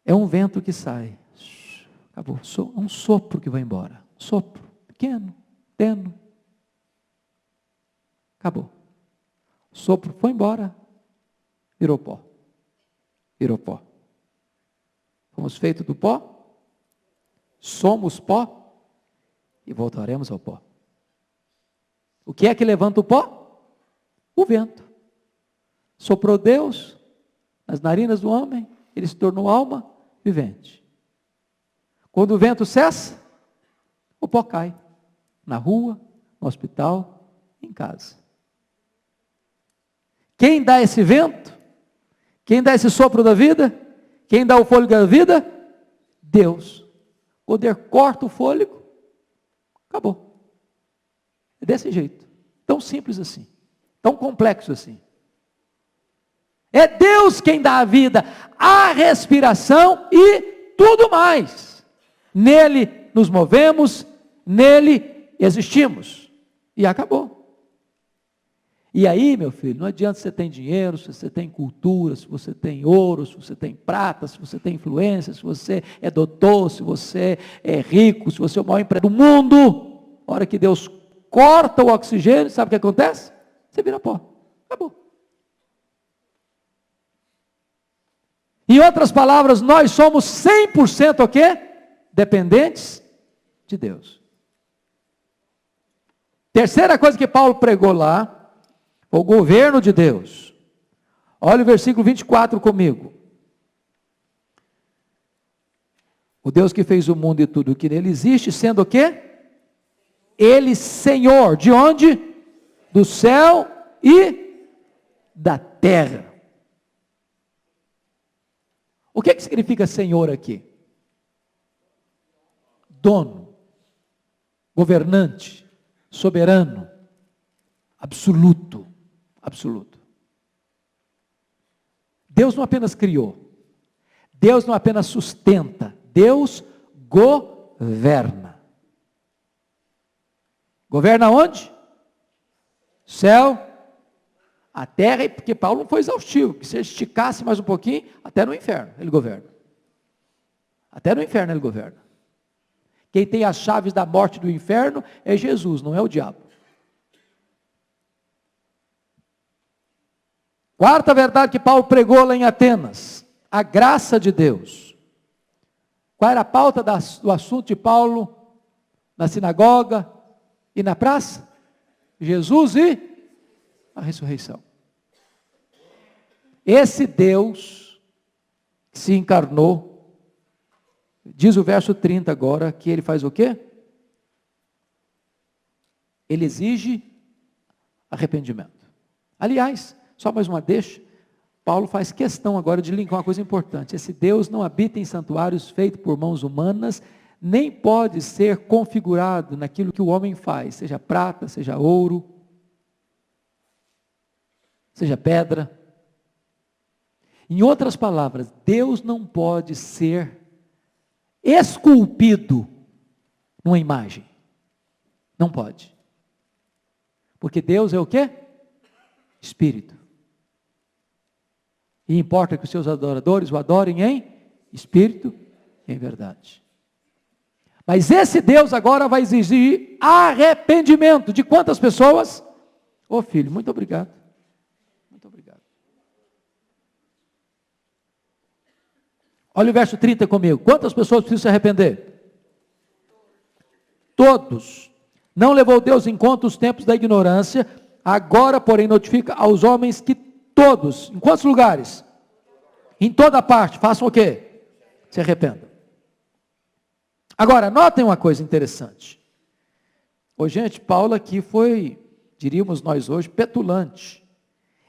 É um vento que sai. Acabou. É um sopro que vai embora. Sopro, pequeno, tênue. Acabou. O sopro foi embora, virou pó. Virou pó. Fomos feitos do pó, somos pó e voltaremos ao pó. O que é que levanta o pó? O vento. Soprou Deus nas narinas do homem, ele se tornou alma vivente. Quando o vento cessa, o pó cai na rua, no hospital, em casa. Quem dá esse vento? Quem dá esse sopro da vida? Quem dá o fôlego da vida? Deus. Quando ele corta o fôlego, acabou. É desse jeito. Tão simples assim. Tão complexo assim. É Deus quem dá a vida, a respiração e tudo mais. Nele nos movemos, nele existimos. E acabou. E aí, meu filho, não adianta se você tem dinheiro, se você tem cultura, se você tem ouro, se você tem prata, se você tem influência, se você é doutor, se você é rico, se você é o maior empresário do mundo. A hora que Deus corta o oxigênio, sabe o que acontece? Você vira pó. Acabou. Em outras palavras, nós somos 100% o quê? Dependentes de Deus. Terceira coisa que Paulo pregou lá, o governo de Deus. Olha o versículo 24 comigo. O Deus que fez o mundo e tudo o que nele existe, sendo o quê? Ele Senhor, de onde? Do céu e da terra. O que significa Senhor aqui? Dono, governante, soberano, absoluto. Absoluto. Deus não apenas criou, Deus não apenas sustenta, Deus governa. Governa onde? Céu, a terra, porque Paulo não foi exaustivo, que se ele esticasse mais um pouquinho, até no inferno ele governa. Até no inferno ele governa. Quem tem as chaves da morte do inferno é Jesus, não é o diabo. Quarta verdade que Paulo pregou lá em Atenas, a graça de Deus. Qual era a pauta do assunto de Paulo na sinagoga e na praça? Jesus e a ressurreição. Esse Deus que se encarnou, diz o verso 30 agora, que ele faz o quê? Ele exige arrependimento. Aliás, só mais uma deixa, Paulo faz questão agora de linkar uma coisa importante. Esse Deus não habita em santuários feitos por mãos humanas, nem pode ser configurado naquilo que o homem faz, seja prata, seja ouro, seja pedra. Em outras palavras, Deus não pode ser esculpido numa imagem. Não pode. Porque Deus é o quê? Espírito. E importa que os seus adoradores o adorem em espírito e em verdade. Mas esse Deus agora vai exigir arrependimento. De quantas pessoas? Ô filho, muito obrigado. Muito obrigado. Olha o verso 30 comigo. Quantas pessoas precisam se arrepender? Todos. Não levou Deus em conta os tempos da ignorância, agora, porém, notifica aos homens que todos, em quantos lugares? Em toda parte, façam o quê? Se arrependam. Agora, notem uma coisa interessante. Ô, gente, Paulo aqui foi, diríamos nós hoje, petulante.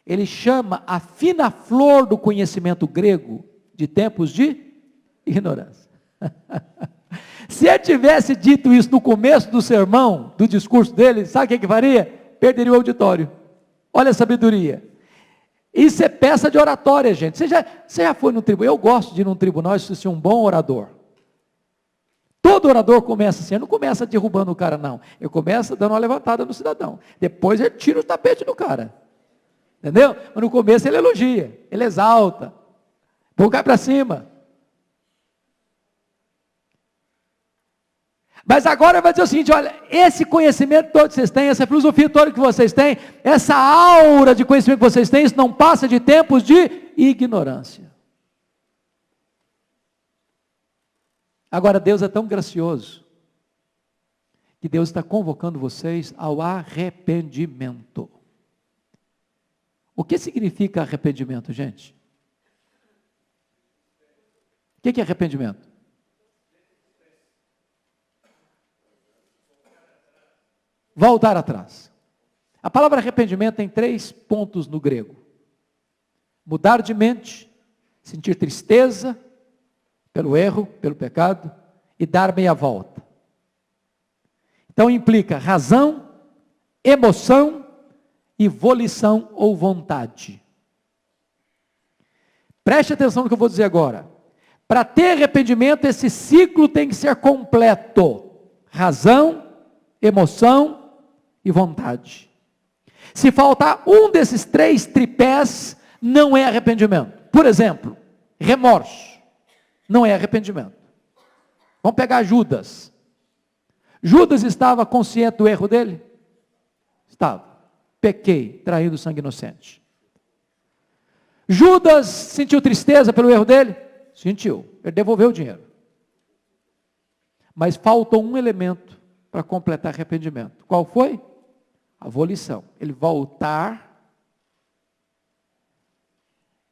Ele chama a fina flor do conhecimento grego de tempos de ignorância. Se ele tivesse dito isso no começo do sermão, do discurso dele, sabe o que faria? Perderia o auditório. Olha a sabedoria. Isso é peça de oratória, gente. Você já foi num tribunal? Eu gosto de ir num tribunal e assistir um bom orador. Todo orador começa assim, ele não começa derrubando o cara, não. Ele começa dando uma levantada no cidadão. Depois ele tira o tapete do cara. Entendeu? Mas no começo ele elogia, ele exalta. Põe cai para cima. Mas agora ele vai dizer o seguinte, olha, esse conhecimento todo que vocês têm, essa filosofia toda que vocês têm, essa aura de conhecimento que vocês têm, isso não passa de tempos de ignorância. Agora, Deus é tão gracioso, que Deus está convocando vocês ao arrependimento. O que significa arrependimento, gente? O que é arrependimento? Voltar atrás. A palavra arrependimento tem 3 pontos no grego: mudar de mente, sentir tristeza pelo erro, pelo pecado, e dar meia volta. Então implica razão, emoção e volição ou vontade. Preste atenção no que eu vou dizer agora. Para ter arrependimento, esse ciclo tem que ser completo: razão, emoção e vontade. Se faltar um desses 3 tripés, não é arrependimento. Por exemplo, remorso não é arrependimento. Vamos pegar Judas. Judas estava consciente do erro dele? Estava. Pequei, traindo o sangue inocente. Judas sentiu tristeza pelo erro dele? Sentiu. Ele devolveu o dinheiro. Mas faltou um elemento para completar arrependimento. Qual foi? A volição. Ele voltar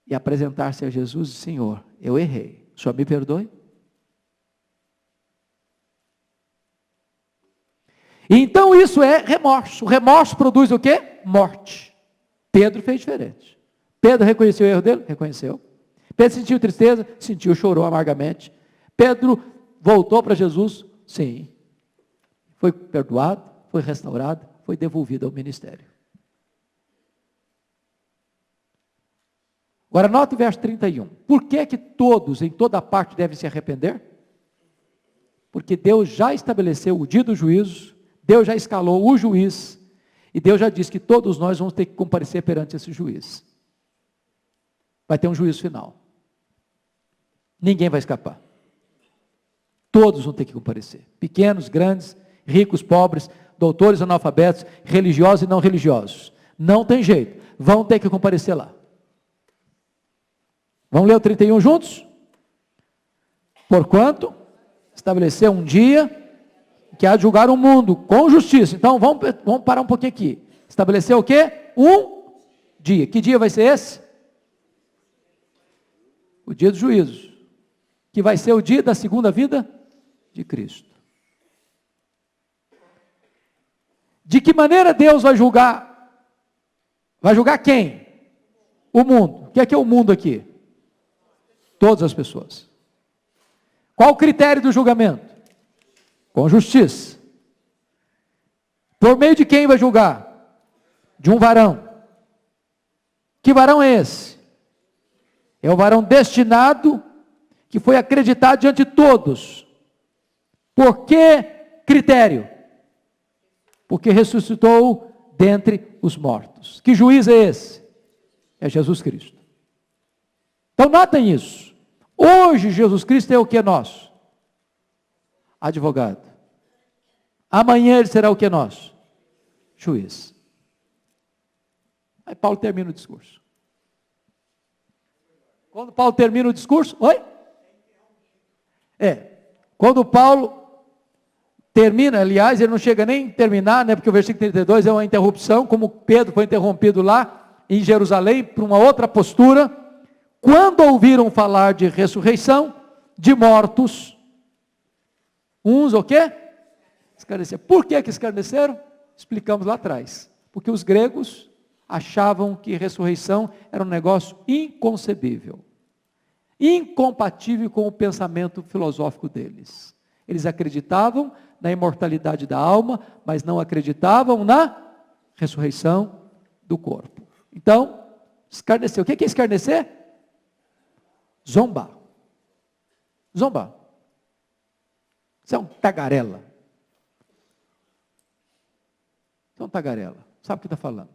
e apresentar-se a Jesus: Senhor, eu errei. O Senhor me perdoe? Então isso é remorso. O remorso produz o quê? Morte. Pedro fez diferente. Pedro reconheceu o erro dele? Reconheceu. Pedro sentiu tristeza? Sentiu, chorou amargamente. Pedro voltou para Jesus? Sim. Foi perdoado, foi restaurado, foi devolvido ao ministério. Agora note o verso 31. Por que todos, em toda parte, devem se arrepender? Porque Deus já estabeleceu o dia do juízo, Deus já escalou o juiz, e Deus já disse que todos nós vamos ter que comparecer perante esse juiz. Vai ter um juízo final. Ninguém vai escapar. Todos vão ter que comparecer. Pequenos, grandes, ricos, pobres, doutores, analfabetos, religiosos e não religiosos. Não tem jeito. Vão ter que comparecer lá. Vamos ler o 31 juntos? Porquanto estabeleceu um dia que há de julgar o mundo com justiça. Então, vamos parar um pouquinho aqui. Estabeleceu o quê? Um dia. Que dia vai ser esse? O dia do juízo. Que vai ser o dia da segunda vida de Cristo. De que maneira Deus vai julgar? Vai julgar quem? O mundo. O que é o mundo aqui? Todas as pessoas. Qual o critério do julgamento? Com justiça. Por meio de quem vai julgar? De um varão. Que varão é esse? É o varão destinado, que foi acreditado diante de todos. Por que critério? Porque ressuscitou dentre os mortos. Que juiz é esse? É Jesus Cristo. Então notem isso. Hoje Jesus Cristo é o que nosso? Advogado. Amanhã ele será o que nosso? Juiz. Aí Paulo termina o discurso. Quando Paulo termina o discurso, oi? Quando Paulo termina, aliás, ele não chega nem a terminar, né, porque o versículo 32 é uma interrupção, como Pedro foi interrompido lá em Jerusalém, por uma outra postura. Quando ouviram falar de ressurreição, de mortos, uns o quê? Escarneceram. Por que escarneceram? Explicamos lá atrás. Porque os gregos achavam que ressurreição era um negócio inconcebível, incompatível com o pensamento filosófico deles. Eles acreditavam na imortalidade da alma, mas não acreditavam na ressurreição do corpo. Então, escarnecer. O que é escarnecer? Zombar. Zombar. Você é um tagarela. Você é um tagarela. Sabe o que está falando?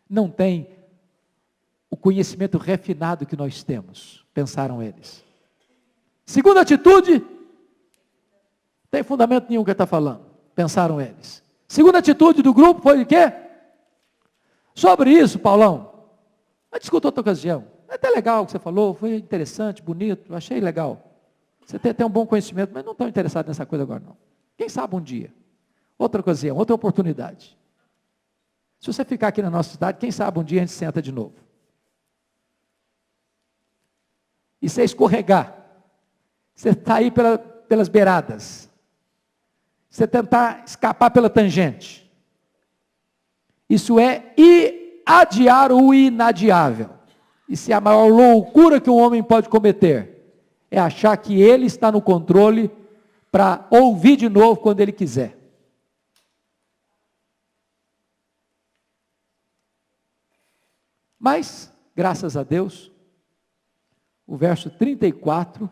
Não tem o conhecimento refinado que nós temos, pensaram eles. Segunda atitude, tem fundamento nenhum que ele está falando, pensaram eles. Segunda atitude do grupo foi de quê? Sobre isso, Paulão, mas discuta outra ocasião. É até legal o que você falou, foi interessante, bonito, achei legal. Você tem um bom conhecimento, mas não estão interessados nessa coisa agora, não. Quem sabe um dia? Outra ocasião, outra oportunidade. Se você ficar aqui na nossa cidade, quem sabe um dia a gente senta de novo. E você escorregar. Você está aí pelas beiradas. Você tentar escapar pela tangente. Isso é adiar o inadiável. Isso é a maior loucura que um homem pode cometer. É achar que ele está no controle para ouvir de novo quando ele quiser. Mas, graças a Deus, o verso 34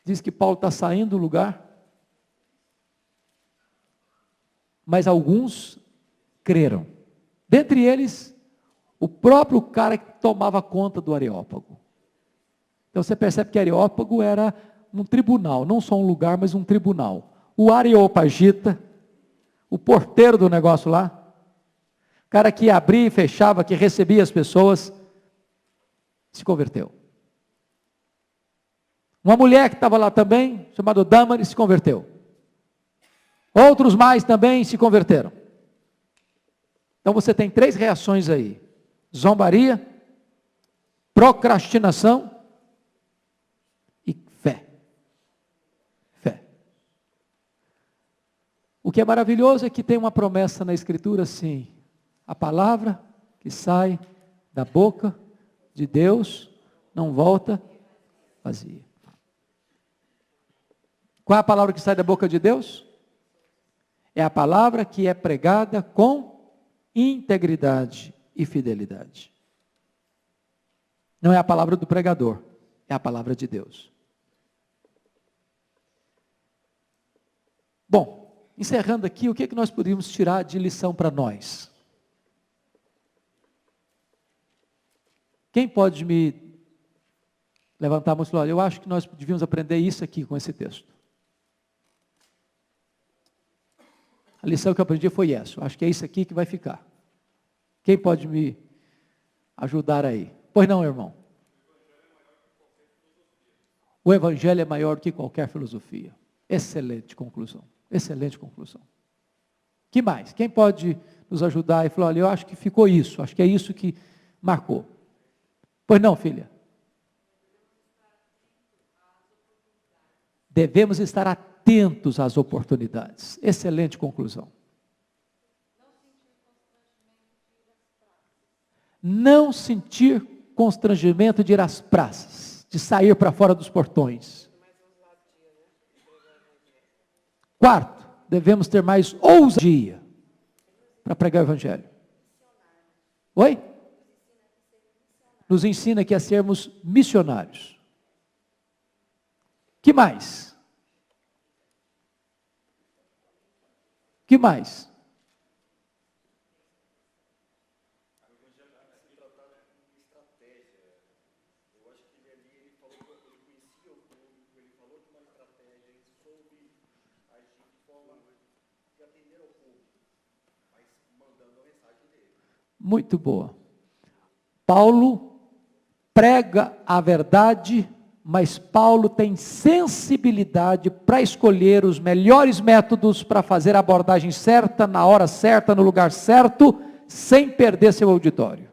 diz que Paulo está saindo do lugar, mas alguns creram. Dentre eles, o próprio cara que tomava conta do Areópago. Então você percebe que Areópago era um tribunal, não só um lugar, mas um tribunal. O Areopagita, o porteiro do negócio lá, o cara que abria e fechava, que recebia as pessoas, se converteu. Uma mulher que estava lá também, chamada Dâmaris, se converteu. Outros mais também se converteram. Então você tem 3 reações aí: zombaria, procrastinação e fé. Fé. O que é maravilhoso é que tem uma promessa na Escritura assim: a palavra que sai da boca de Deus não volta vazia. Qual é a palavra que sai da boca de Deus? É a palavra que é pregada com integridade e fidelidade. Não é a palavra do pregador, é a palavra de Deus. Bom, encerrando aqui, o que nós podemos tirar de lição para nós? Quem pode me levantar a mão e falar: olha, eu acho que nós devíamos aprender isso aqui com esse texto. A lição que eu aprendi foi essa. Eu acho que é isso aqui que vai ficar. Quem pode me ajudar aí? Pois não, irmão? O Evangelho é maior do que qualquer filosofia. Excelente conclusão. Excelente conclusão. Que mais? Quem pode nos ajudar e falar: olha, eu acho que ficou isso. Acho que é isso que marcou. Pois não, filha? Devemos estar atentos às oportunidades. Excelente conclusão. Não sentir constrangimento de ir às praças, de sair para fora dos portões. 4, devemos ter mais ousadia para pregar o Evangelho. Oi? Nos ensina aqui a sermos missionários. Que mais? Que mais? Muito boa. Paulo prega a verdade, mas Paulo tem sensibilidade para escolher os melhores métodos para fazer a abordagem certa, na hora certa, no lugar certo, sem perder seu auditório.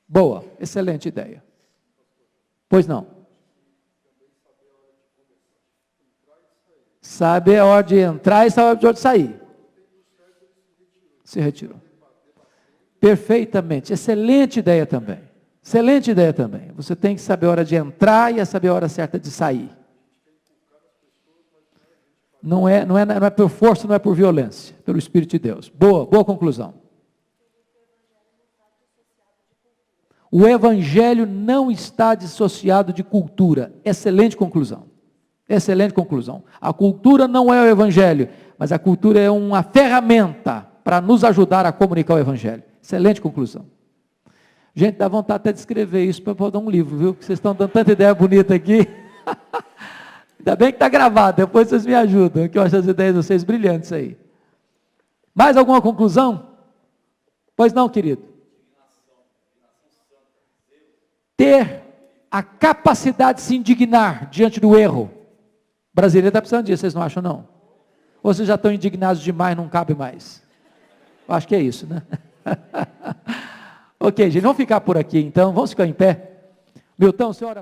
Boa, excelente ideia. Pois não? Sabe a hora de entrar e sabe a hora de sair. Se retirou. Perfeitamente, excelente ideia também. Excelente ideia também. Você tem que saber a hora de entrar e saber a hora certa de sair. Não é por força, não é por violência, pelo Espírito de Deus. Boa conclusão. O Evangelho não está dissociado de cultura. Excelente conclusão. Excelente conclusão. A cultura não é o Evangelho, mas a cultura é uma ferramenta para nos ajudar a comunicar o Evangelho. Excelente conclusão. Gente, dá vontade até de escrever isso para eu dar um livro, viu? Porque vocês estão dando tanta ideia bonita aqui. Ainda bem que está gravado, depois vocês me ajudam, que eu acho as ideias de vocês brilhantes aí. Mais alguma conclusão? Pois não, querido? Ter a capacidade de se indignar diante do erro. Brasília está precisando disso, vocês não acham não? Ou vocês já estão indignados demais, não cabe mais? Eu acho que é isso, né? Ok, gente, vamos ficar por aqui então, vamos ficar em pé. Milton, senhora...